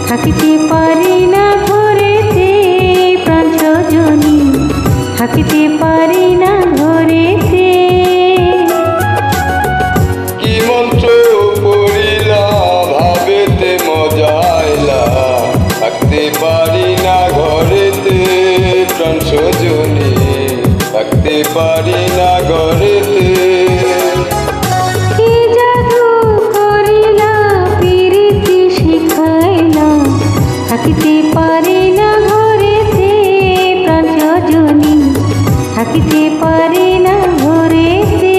থাকিতে পারি না ঘরেতে প্রাণ সজনী, থাকিতে পারি না ঘরেতে। কি মন্ত্র পড়িলা ভাবেতে মজাইলা, থাকতে পারি না ঘরেতে প্রাণ সজনী, থাকতে পারি না ঘরেতে। কি জাদু করিলা পিরিতি শিখাইলা, থাকিতে পারি না ঘরেতে প্রাণ সজনী, থাকিতে পারি না ঘরেতে।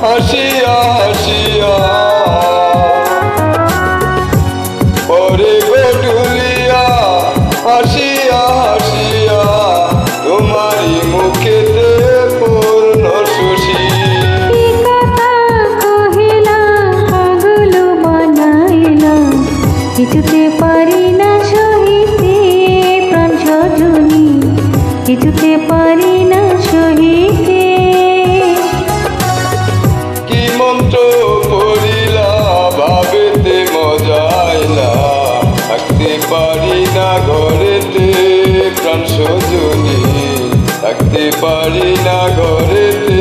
হাসিয়া হাসিয়া ওরে গডুলিয়া, হাসিয়া হাসিয়া তোমারি মুখেতে পূর্ণ শশী। কি কথা কহিলা পাগল বানাইলা, কিছুতে পারি না সহিতে প্রাণ সজনী, কিছুতে পারি না সহিতে। মন্ত্র পড়িলা ভাবেতে মজাইলা, থাকতে পারি না ঘরেতে প্রাণ সজনী, থাকতে পারি না ঘরেতে।